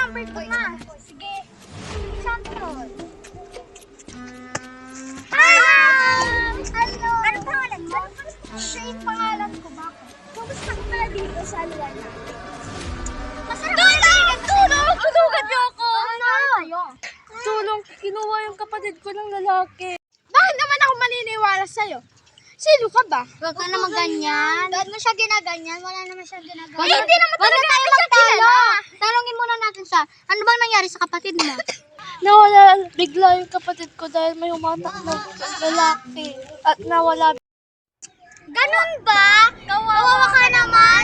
number ko na. Sige. Sample. Hi! Hello! Ano pangalan mo? Siya yung pangalan ko. Bakit? Kumusta ka pala dito sa Luana? Masarap tulong! Tulong! Tulugan niyo ako! Ano? Tulong, kinuha yung kapatid ko ng lalaki. Bakit naman ako maniniwala sa'yo? Sino ka ba? Huwag ka naman ganyan. Bakit mo siya ginaganyan? Wala naman siya ginagawa. Eh, hindi naman talaga natin siya kilala. Tanungin muna natin siya. Ano bang nangyari sa kapatid mo? Nawala bigla yung kapatid ko dahil may humatak na lalaki at nawala. Ganun ba? Kawawa ka naman.